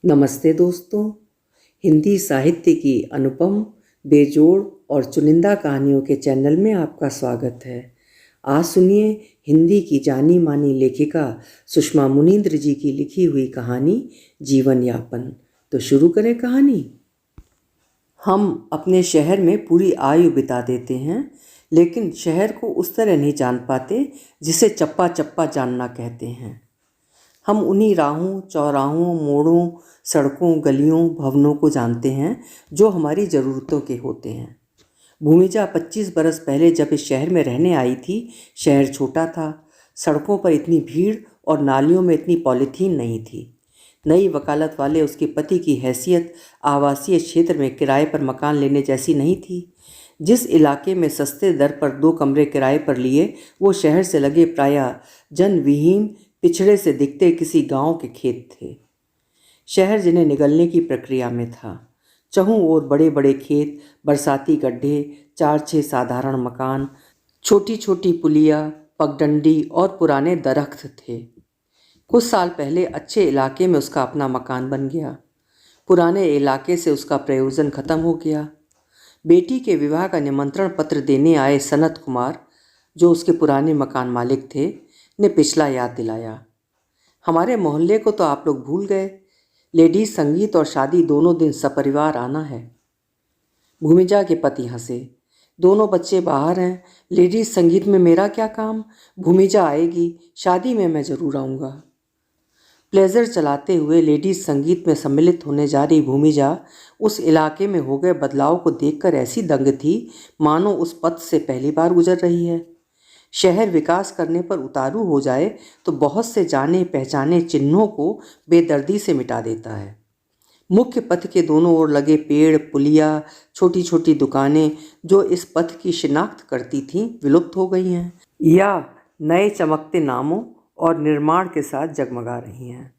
नमस्ते दोस्तों। हिंदी साहित्य की अनुपम, बेजोड़ और चुनिंदा कहानियों के चैनल में आपका स्वागत है। आज सुनिए हिंदी की जानी मानी लेखिका सुषमा मुनींद्र जी की लिखी हुई कहानी जीवन यापन। तो शुरू करें कहानी। हम अपने शहर में पूरी आयु बिता देते हैं, लेकिन शहर को उस तरह नहीं जान पाते जिसे चप्पा चप्पा जानना कहते हैं। हम उन्हीं राहों, चौराहों, मोड़ों, सड़कों, गलियों, भवनों को जानते हैं जो हमारी ज़रूरतों के होते हैं। भूमिजा 25 बरस पहले जब इस शहर में रहने आई थी, शहर छोटा था। सड़कों पर इतनी भीड़ और नालियों में इतनी पॉलीथीन नहीं थी। नई वकालत वाले उसके पति की हैसियत आवासीय क्षेत्र में किराए पर मकान लेने जैसी नहीं थी। जिस इलाके में सस्ते दर पर 2 कमरे किराए पर लिए, वो शहर से लगे प्रायः जनविहीन, पिछड़े से दिखते किसी गांव के खेत थे। शहर जिन्हें निगलने की प्रक्रिया में था। चहुं ओर बड़े बड़े खेत, बरसाती गड्ढे, 4-6 साधारण मकान, छोटी छोटी पुलिया, पगडंडी और पुराने दरख्त थे। कुछ साल पहले अच्छे इलाके में उसका अपना मकान बन गया। पुराने इलाके से उसका प्रयोजन खत्म हो गया। बेटी के विवाह का निमंत्रण पत्र देने आए सनत कुमार, जो उसके पुराने मकान मालिक थे, ने पिछला याद दिलाया। हमारे मोहल्ले को तो आप लोग भूल गए। लेडीज संगीत और शादी दोनों दिन सपरिवार आना है। भूमिजा के पति हंसे। दोनों बच्चे बाहर हैं, लेडीज संगीत में मेरा क्या काम? भूमिजा आएगी, शादी में मैं जरूर आऊँगा। प्लेजर चलाते हुए लेडीज संगीत में सम्मिलित होने जा रही भूमिजा उस इलाके में हो गए बदलाव को देखकर ऐसी दंग थी मानो उस पथ से पहली बार गुजर रही है। शहर विकास करने पर उतारू हो जाए तो बहुत से जाने पहचाने चिन्हों को बेदर्दी से मिटा देता है। मुख्य पथ के दोनों ओर लगे पेड़, पुलिया, छोटी छोटी दुकानें जो इस पथ की शिनाख्त करती थीं, विलुप्त हो गई हैं या नए चमकते नामों और निर्माण के साथ जगमगा रही हैं।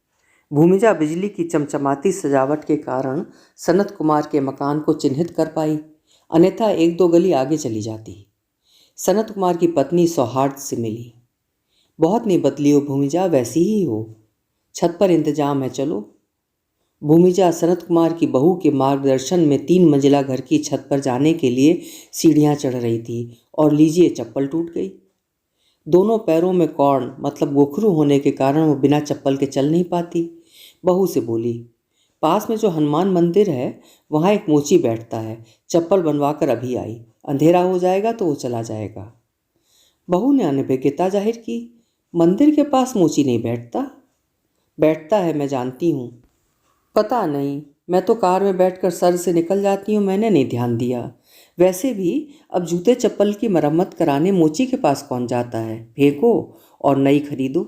भूमिजा बिजली की चमचमाती सजावट के कारण सनत कुमार के मकान को चिन्हित कर पाई, अन्यथा 1-2 गली आगे चली जाती। सनत कुमार की पत्नी सौहार्द से मिली। बहुत नहीं बदली हो भूमिजा, वैसी ही हो। छत पर इंतजाम है, चलो। भूमिजा सनत कुमार की बहू के मार्गदर्शन में 3 मंजिला घर की छत पर जाने के लिए सीढ़ियां चढ़ रही थी और लीजिए चप्पल टूट गई। दोनों पैरों में कॉर्न मतलब गोखरू होने के कारण वो बिना चप्पल के चल नहीं पाती। बहू से बोली, पास में जो हनुमान मंदिर है वहाँ एक मोची बैठता है, चप्पल बनवा कर अभी आई, अंधेरा हो जाएगा तो वो चला जाएगा। बहू ने अनभिज्ञता जाहिर की, मंदिर के पास मोची नहीं बैठता? बैठता है, मैं जानती हूँ। पता नहीं, मैं तो कार में बैठकर सर से निकल जाती हूँ, मैंने नहीं ध्यान दिया। वैसे भी अब जूते चप्पल की मरम्मत कराने मोची के पास कौन जाता है? फेंको और नई खरीदो।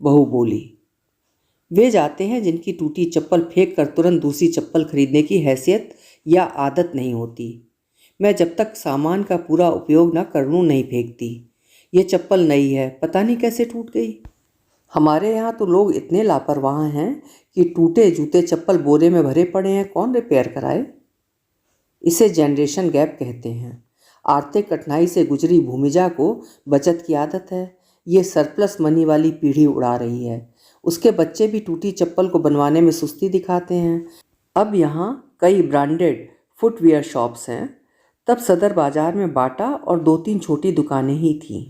बहू बोली, वे जाते हैं जिनकी टूटी चप्पल फेंक कर तुरंत दूसरी चप्पल खरीदने की हैसियत या आदत नहीं होती। मैं जब तक सामान का पूरा उपयोग न कर लूँ नहीं फेंकती। ये चप्पल नई है, पता नहीं कैसे टूट गई। हमारे यहाँ तो लोग इतने लापरवाह हैं कि टूटे जूते चप्पल बोरे में भरे पड़े हैं, कौन रिपेयर कराए? इसे जनरेशन गैप कहते हैं। आर्थिक कठिनाई से गुजरी भूमिजा को बचत की आदत है। ये सरप्लस मनी वाली पीढ़ी उड़ा रही है। उसके बच्चे भी टूटी चप्पल को बनवाने में सुस्ती दिखाते हैं। अब यहाँ कई ब्रांडेड फुटवियर शॉप्स हैं, तब सदर बाजार में बाटा और 2-3 छोटी दुकानें ही थीं।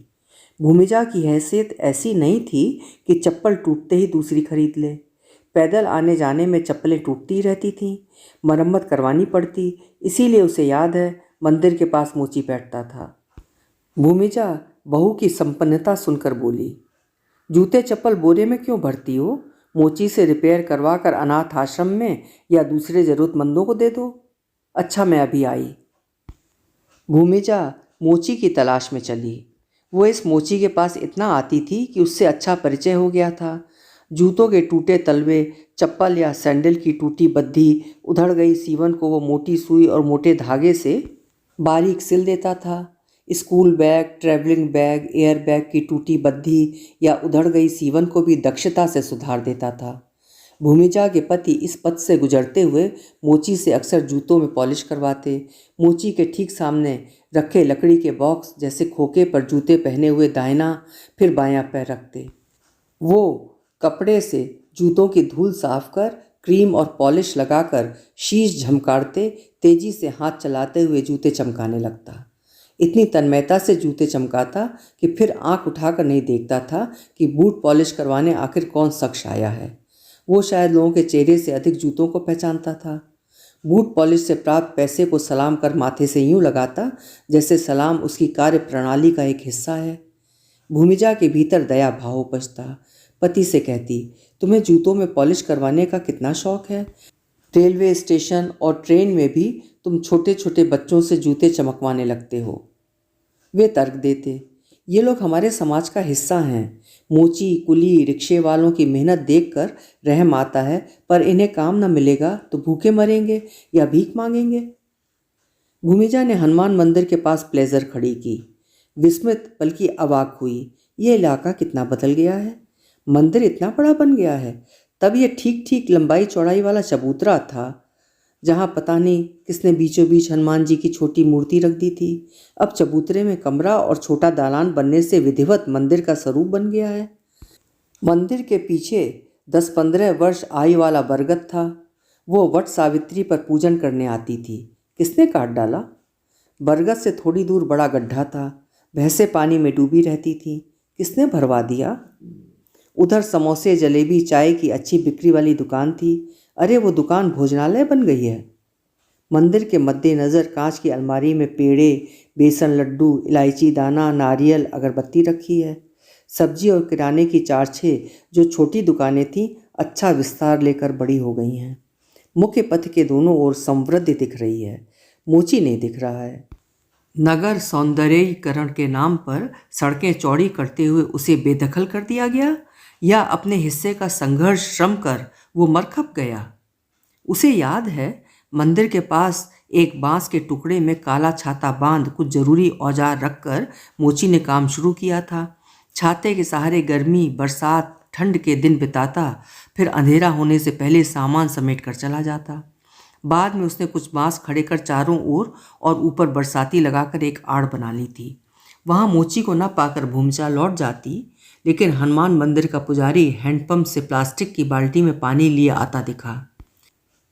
भूमिजा की हैसियत ऐसी नहीं थी कि चप्पल टूटते ही दूसरी खरीद ले। पैदल आने जाने में चप्पलें टूटती रहती थीं, मरम्मत करवानी पड़ती, इसीलिए उसे याद है मंदिर के पास मोची बैठता था। भूमिजा बहू की संपन्नता सुनकर बोली, जूते चप्पल बोरे में क्यों भरती हो? मोची से रिपेयर करवा कर अनाथ आश्रम में या दूसरे ज़रूरतमंदों को दे दो। अच्छा, मैं अभी आई। भूमिजा मोची की तलाश में चली। वो इस मोची के पास इतना आती थी कि उससे अच्छा परिचय हो गया था। जूतों के टूटे तलवे, चप्पल या सैंडल की टूटी बद्धी, उधड़ गई सीवन को वो मोटी सुई और मोटे धागे से बारीक सिल देता था। School bag, travelling bag, air bag की टूटी बद्धी या उधड़ गई सीवन को भी दक्षता से सुधार देता था। भूमिजा के पति इस पथ से गुजरते हुए मोची से अक्सर जूतों में पॉलिश करवाते। मोची के ठीक सामने रखे लकड़ी के बॉक्स जैसे खोखे पर जूते पहने हुए दाहिना फिर बायां पैर रखते। वो कपड़े से जूतों की धूल साफ कर क्रीम और पॉलिश लगाकर शीश झमकाते तेजी से हाथ चलाते हुए जूते चमकाने लगता। इतनी तन्मयता से जूते चमकाता कि फिर आंख उठाकर नहीं देखता था कि बूट पॉलिश करवाने आखिर कौन शख्स आया है। वो शायद लोगों के चेहरे से अधिक जूतों को पहचानता था। बूट पॉलिश से प्राप्त पैसे को सलाम कर माथे से यूं लगाता जैसे सलाम उसकी कार्य प्रणाली का एक हिस्सा है। भूमिजा के भीतर दया भाव उपजता। पति से कहती, तुम्हें जूतों में पॉलिश करवाने का कितना शौक है। रेलवे स्टेशन और ट्रेन में भी तुम छोटे छोटे बच्चों से जूते चमकवाने लगते हो। वे तर्क देते, ये लोग हमारे समाज का हिस्सा हैं। मोची कुली रिक्शे वालों की मेहनत देखकर रहम आता है, पर इन्हें काम न मिलेगा तो भूखे मरेंगे या भीख मांगेंगे। भूमिजा ने हनुमान मंदिर के पास प्लेजर खड़ी की। विस्मित बल्कि अवाक हुई। ये इलाका कितना बदल गया है। मंदिर इतना बड़ा बन गया है। तब ये ठीक ठीक लंबाई चौड़ाई वाला चबूतरा था जहाँ पता नहीं किसने बीचों बीच हनुमान जी की छोटी मूर्ति रख दी थी। अब चबूतरे में कमरा और छोटा दालान बनने से विधिवत मंदिर का स्वरूप बन गया है। मंदिर के पीछे 10-15 वर्ष आयु वाला बरगद था। वो वट सावित्री पर पूजन करने आती थी। किसने काट डाला? बरगद से थोड़ी दूर बड़ा गड्ढा था। भैंसें पानी में डूबी रहती थीं। किसने भरवा दिया? उधर समोसे जलेबी चाय की अच्छी बिक्री वाली दुकान थी। अरे वो दुकान भोजनालय बन गई है। मंदिर के मद्देनज़र कांच की अलमारी में पेड़े, बेसन लड्डू, इलायची दाना, नारियल, अगरबत्ती रखी है। सब्जी और किराने की 4-6 जो छोटी दुकानें थीं अच्छा विस्तार लेकर बड़ी हो गई हैं। मुख्य पथ के दोनों ओर समृद्धि दिख रही है। मोची नहीं दिख रहा है। नगर सौंदर्यीकरण के नाम पर सड़कें चौड़ी करते हुए उसे बेदखल कर दिया गया, या अपने हिस्से का संघर्ष श्रम कर वो मरखप गया। उसे याद है, मंदिर के पास एक बांस के टुकड़े में काला छाता बांध कुछ जरूरी औजार रखकर मोची ने काम शुरू किया था। छाते के सहारे गर्मी, बरसात, ठंड के दिन बिताता, फिर अंधेरा होने से पहले सामान समेट कर चला जाता। बाद में उसने कुछ बांस खड़े कर चारों ओर और ऊपर बरसाती लगाकर एक आड़ बना ली थी। वहाँ मोची को न पाकर भूमिजा लौट जाती, लेकिन हनुमान मंदिर का पुजारी हैंडपंप से प्लास्टिक की बाल्टी में पानी लिए आता दिखा।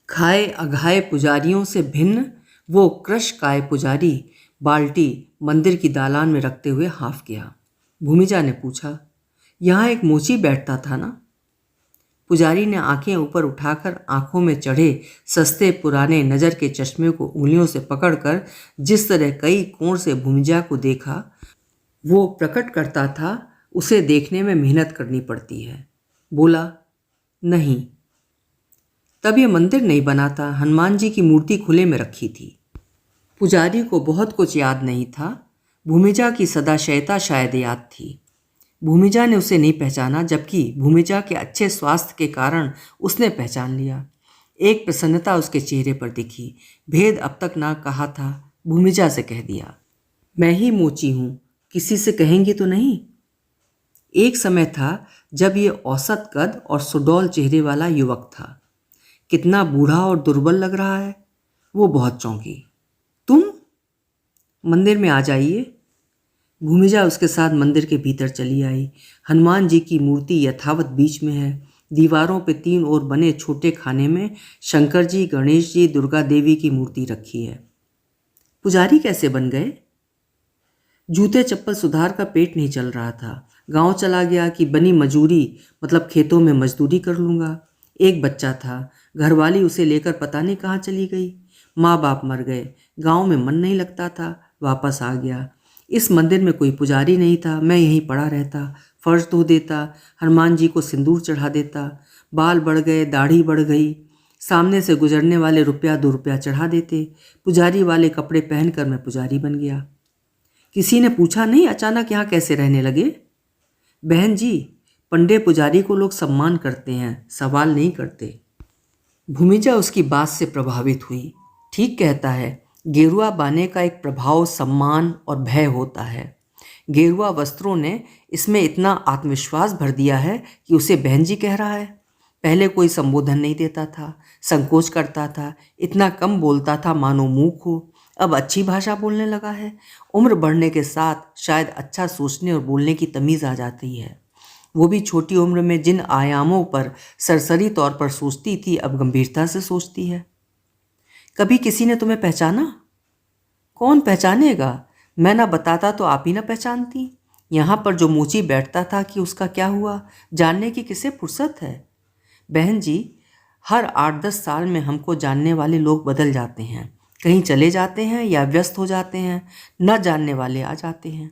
खाए अघाए पुजारियों से भिन्न वो कृश काय पुजारी बाल्टी मंदिर की दालान में रखते हुए हाफ गया। भूमिजा ने पूछा, यहाँ एक मोची बैठता था ना? पुजारी ने आंखें ऊपर उठाकर आंखों में चढ़े सस्ते पुराने नज़र के चश्मे को उंगलियों से पकड़कर जिस तरह कई कोण से भूमिजा को देखा, वो प्रकट करता था उसे देखने में मेहनत करनी पड़ती है। बोला, नहीं। तब ये मंदिर नहीं बना था। हनुमान जी की मूर्ति खुले में रखी थी। पुजारी को बहुत कुछ याद नहीं था। भूमिजा की सदाशयता शायद याद थी। भूमिजा ने उसे नहीं पहचाना, जबकि भूमिजा के अच्छे स्वास्थ्य के कारण उसने पहचान लिया। एक प्रसन्नता उसके चेहरे पर दिखी। भेद अब तक ना कहा था, भूमिजा से कह दिया, मैं ही मोची हूँ, किसी से कहेंगी तो नहीं? एक समय था जब ये औसत कद और सुडौल चेहरे वाला युवक था। कितना बूढ़ा और दुर्बल लग रहा है। वो बहुत चौंकी। तुम मंदिर में आ जाइए। भूमिजा उसके साथ मंदिर के भीतर चली आई। हनुमान जी की मूर्ति यथावत बीच में है। दीवारों पे 3 ओर बने छोटे खाने में शंकर जी, गणेश जी, दुर्गा देवी की मूर्ति रखी है। पुजारी कैसे बन गए? जूते चप्पल सुधार का पेट नहीं चल रहा था। गांव चला गया कि बनी मजूरी, मतलब खेतों में मजदूरी कर लूँगा। एक बच्चा था, घरवाली उसे लेकर पता नहीं कहाँ चली गई। माँ बाप मर गए। गांव में मन नहीं लगता था, वापस आ गया। इस मंदिर में कोई पुजारी नहीं था। मैं यहीं पड़ा रहता, फर्श धो देता, हनुमान जी को सिंदूर चढ़ा देता। बाल बढ़ गए, दाढ़ी बढ़ गई। सामने से गुजरने वाले ₹1-2 रुपया चढ़ा देते। पुजारी वाले कपड़े पहनकर मैं पुजारी बन गया। किसी ने पूछा नहीं अचानक यहाँ कैसे रहने लगे? बहन जी, पंडे पुजारी को लोग सम्मान करते हैं, सवाल नहीं करते। भूमिजा उसकी बात से प्रभावित हुई। ठीक कहता है, गेरुआ बाने का एक प्रभाव सम्मान और भय होता है। गेरुआ वस्त्रों ने इसमें इतना आत्मविश्वास भर दिया है कि उसे बहन जी कह रहा है। पहले कोई संबोधन नहीं देता था, संकोच करता था, इतना कम बोलता था मानो मूक हो। अब अच्छी भाषा बोलने लगा है। उम्र बढ़ने के साथ शायद अच्छा सोचने और बोलने की तमीज़ आ जाती है। वो भी छोटी उम्र में जिन आयामों पर सरसरी तौर पर सोचती थी अब गंभीरता से सोचती है। कभी किसी ने तुम्हें पहचाना? कौन पहचानेगा? मैं ना बताता तो आप ही ना पहचानती। यहाँ पर जो मोची बैठता था कि उसका क्या हुआ, जानने की किसे फुर्सत है? बहन जी, हर 8-10 साल में हमको जानने वाले लोग बदल जाते हैं, कहीं चले जाते हैं या व्यस्त हो जाते हैं, न जानने वाले आ जाते हैं।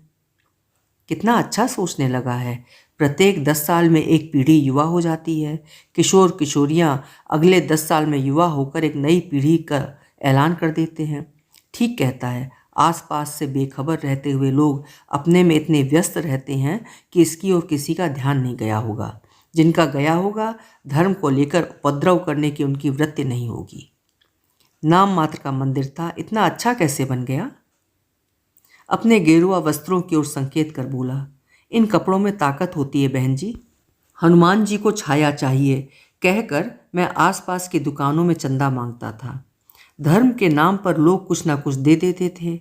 कितना अच्छा सोचने लगा है। प्रत्येक 10 साल में एक पीढ़ी युवा हो जाती है। किशोर किशोरियाँ अगले 10 साल में युवा होकर एक नई पीढ़ी का ऐलान कर देते हैं। ठीक कहता है, आसपास से बेखबर रहते हुए लोग अपने में इतने व्यस्त रहते हैं कि इसकी ओर किसी का ध्यान नहीं गया होगा। जिनका गया होगा, धर्म को लेकर उपद्रव करने की उनकी वृत्ति नहीं होगी। नाम मात्र का मंदिर था, इतना अच्छा कैसे बन गया? अपने गेरुआ वस्त्रों की ओर संकेत कर बोला, इन कपड़ों में ताकत होती है बहन जी। हनुमान जी को छाया चाहिए कहकर मैं आसपास की दुकानों में चंदा मांगता था। धर्म के नाम पर लोग कुछ ना कुछ दे देते थे।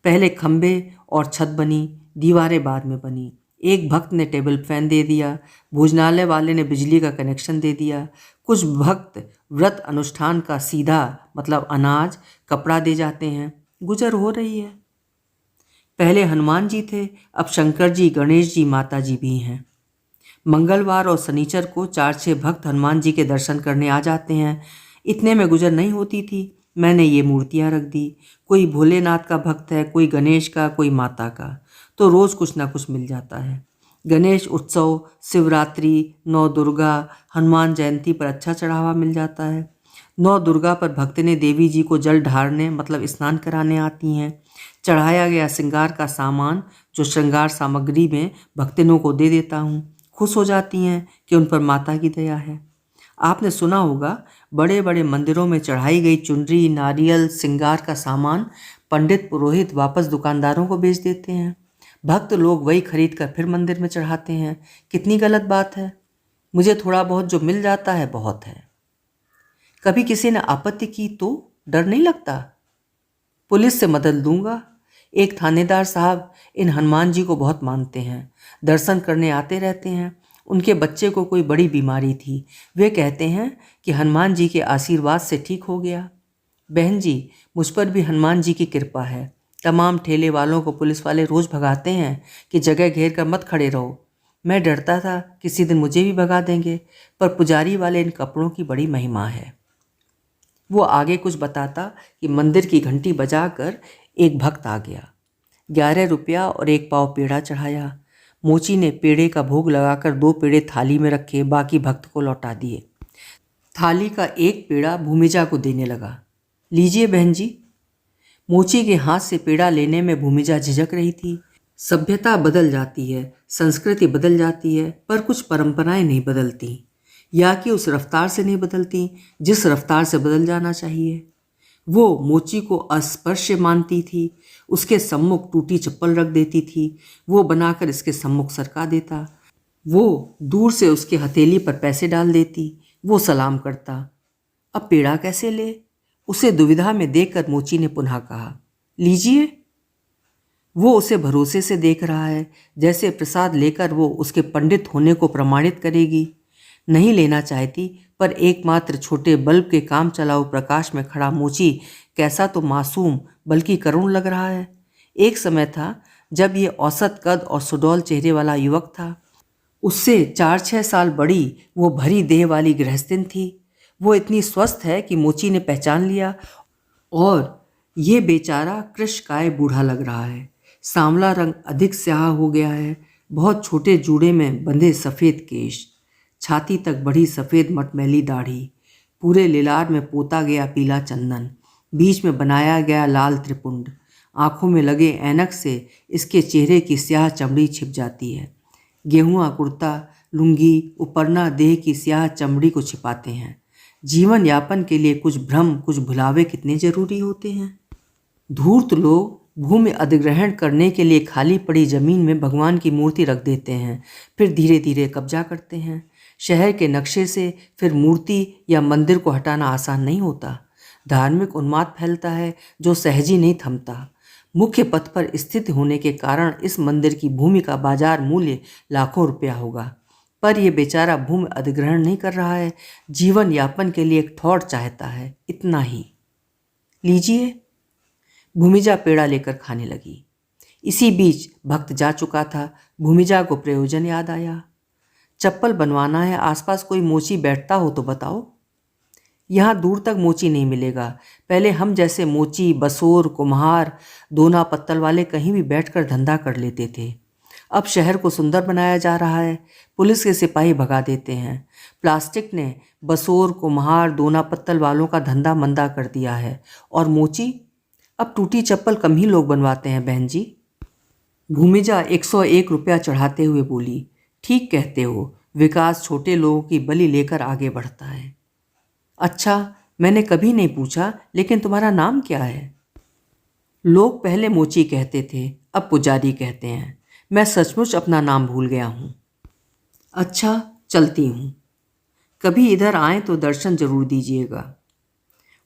पहले खंबे और छत बनी, दीवारें बाद में बनी। एक भक्त ने टेबल फैन दे दिया, भोजनालय वाले ने बिजली का कनेक्शन दे दिया। कुछ भक्त व्रत अनुष्ठान का सीधा मतलब अनाज कपड़ा दे जाते हैं। गुजर हो रही है। पहले हनुमान जी थे, अब शंकर जी, गणेश जी, माता जी भी हैं। मंगलवार और शनिचर को 4-6 भक्त हनुमान जी के दर्शन करने आ जाते हैं। इतने में गुजर नहीं होती थी। मैंने ये मूर्तियाँ रख दी। कोई भोलेनाथ का भक्त है, कोई गणेश का, कोई माता का, तो रोज़ कुछ ना कुछ मिल जाता है। गणेश उत्सव, शिवरात्रि, 9 दुर्गा, हनुमान जयंती पर अच्छा चढ़ावा मिल जाता है। 9 दुर्गा पर भक्तने देवी जी को जल ढारने मतलब स्नान कराने आती हैं। चढ़ाया गया श्रृंगार का सामान जो श्रृंगार सामग्री में भक्तनों को दे देता हूँ। खुश हो जाती हैं कि उन पर माता की दया है। आपने सुना होगा, बड़े बड़े मंदिरों में चढ़ाई गई चुनरी, नारियल, श्रृंगार का सामान पंडित पुरोहित वापस दुकानदारों को बेच देते हैं। भक्त लोग वही खरीद कर फिर मंदिर में चढ़ाते हैं। कितनी गलत बात है। मुझे थोड़ा बहुत जो मिल जाता है बहुत है। कभी किसी ने आपत्ति की तो डर नहीं लगता? पुलिस से मदद लूँगा। एक थानेदार साहब इन हनुमान जी को बहुत मानते हैं, दर्शन करने आते रहते हैं। उनके बच्चे को कोई बड़ी बीमारी थी। वे कहते हैं कि हनुमान जी के आशीर्वाद से ठीक हो गया। बहन जी, मुझ पर भी हनुमान जी की कृपा है। तमाम ठेले वालों को पुलिस वाले रोज़ भगाते हैं कि जगह घेर कर मत खड़े रहो। मैं डरता था किसी दिन मुझे भी भगा देंगे, पर पुजारी वाले इन कपड़ों की बड़ी महिमा है। वो आगे कुछ बताता कि मंदिर की घंटी बजाकर एक भक्त आ गया। 11 रुपया और 1 पाव पेड़ा चढ़ाया। मोची ने पेड़े का भोग लगाकर 2 पेड़े थाली में रखे, बाकी भक्त को लौटा दिए। थाली का एक पेड़ा भूमिजा को देने लगा। लीजिए बहन जी। मोची के हाथ से पेड़ा लेने में भूमिजा झिझक रही थी। सभ्यता बदल जाती है, संस्कृति बदल जाती है, पर कुछ परंपराएं नहीं बदलती, या कि उस रफ्तार से नहीं बदलती जिस रफ्तार से बदल जाना चाहिए। वो मोची को अस्पर्श्य मानती थी। उसके सम्मुख टूटी चप्पल रख देती थी, वो बनाकर इसके सम्मुख सरका देता। वो दूर से उसके हथेली पर पैसे डाल देती, वो सलाम करता। अब पेड़ा कैसे ले? उसे दुविधा में देखकर मोची ने पुनः कहा, लीजिए। वो उसे भरोसे से देख रहा है, जैसे प्रसाद लेकर वो उसके पंडित होने को प्रमाणित करेगी। नहीं लेना चाहती, पर एकमात्र छोटे बल्ब के काम चलाऊ प्रकाश में खड़ा मोची कैसा तो मासूम बल्कि करुण लग रहा है। एक समय था जब ये औसत कद और सुडौल चेहरे वाला युवक था। उससे 4-6 साल बड़ी वो भरी देह वाली गृहस्थिन थी। वो इतनी स्वस्थ है कि मोची ने पहचान लिया, और ये बेचारा कृशकाय बूढ़ा लग रहा है। सांवला रंग अधिक स्याह हो गया है। बहुत छोटे जूड़े में बंधे सफ़ेद केश, छाती तक बढ़ी सफ़ेद मटमैली दाढ़ी, पूरे लिलार में पोता गया पीला चंदन, बीच में बनाया गया लाल त्रिपुंड। आँखों में लगे ऐनक से इसके चेहरे की स्याह चमड़ी छिप जाती है। गेहुआ कुर्ता, लुंगी, उपरना देह की स्याह चमड़ी को छिपाते हैं। जीवन यापन के लिए कुछ भ्रम, कुछ भुलावे कितने जरूरी होते हैं। धूर्त लोग भूमि अधिग्रहण करने के लिए खाली पड़ी जमीन में भगवान की मूर्ति रख देते हैं, फिर धीरे धीरे कब्जा करते हैं। शहर के नक्शे से फिर मूर्ति या मंदिर को हटाना आसान नहीं होता। धार्मिक उन्माद फैलता है जो सहज ही नहीं थमता। मुख्य पथ पर स्थित होने के कारण इस मंदिर की भूमि का बाजार मूल्य लाखों रुपया होगा। पर यह बेचारा भूमि अधिग्रहण नहीं कर रहा है, जीवन यापन के लिए एक थॉट चाहता है, इतना ही। लीजिए। भूमिजा पेड़ा लेकर खाने लगी। इसी बीच भक्त जा चुका था। भूमिजा को प्रयोजन याद आया। चप्पल बनवाना है, आसपास कोई मोची बैठता हो तो बताओ। यहाँ दूर तक मोची नहीं मिलेगा। पहले हम जैसे मोची, बसोर, कुम्हार, दोना पत्तल वाले कहीं भी बैठकर धंधा कर लेते थे। अब शहर को सुंदर बनाया जा रहा है, पुलिस के सिपाही भगा देते हैं। प्लास्टिक ने बसोर, कुम्हार, दोना पत्तल वालों का धंधा मंदा कर दिया है। और मोची, अब टूटी चप्पल कम ही लोग बनवाते हैं बहन जी। भूमिजा 101 रुपया चढ़ाते हुए बोली, ठीक कहते हो, विकास छोटे लोगों की बलि लेकर आगे बढ़ता है। अच्छा, मैंने कभी नहीं पूछा, लेकिन तुम्हारा नाम क्या है? लोग पहले मोची कहते थे, अब पुजारी कहते हैं। मैं सचमुच अपना नाम भूल गया हूँ। अच्छा, चलती हूँ। कभी इधर आएँ तो दर्शन जरूर दीजिएगा।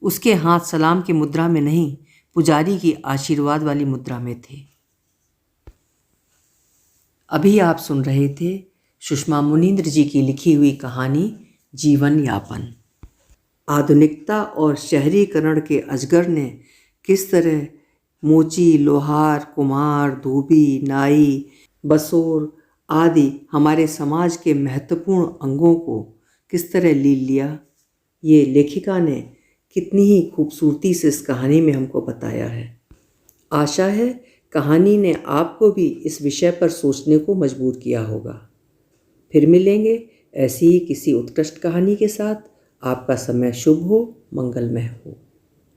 उसके हाथ सलाम की मुद्रा में नहीं, पुजारी की आशीर्वाद वाली मुद्रा में थे। अभी आप सुन रहे थे सुषमा मुनींद्र जी की लिखी हुई कहानी जीवन यापन। आधुनिकता और शहरीकरण के अजगर ने किस तरह मोची, लोहार, कुम्हार, धोबी, नाई, बसोर आदि हमारे समाज के महत्वपूर्ण अंगों को किस तरह लील लिया, ये लेखिका ने कितनी ही खूबसूरती से इस कहानी में हमको बताया है। आशा है कहानी ने आपको भी इस विषय पर सोचने को मजबूर किया होगा। फिर मिलेंगे ऐसी ही किसी उत्कृष्ट कहानी के साथ। आपका समय शुभ हो, मंगलमय हो।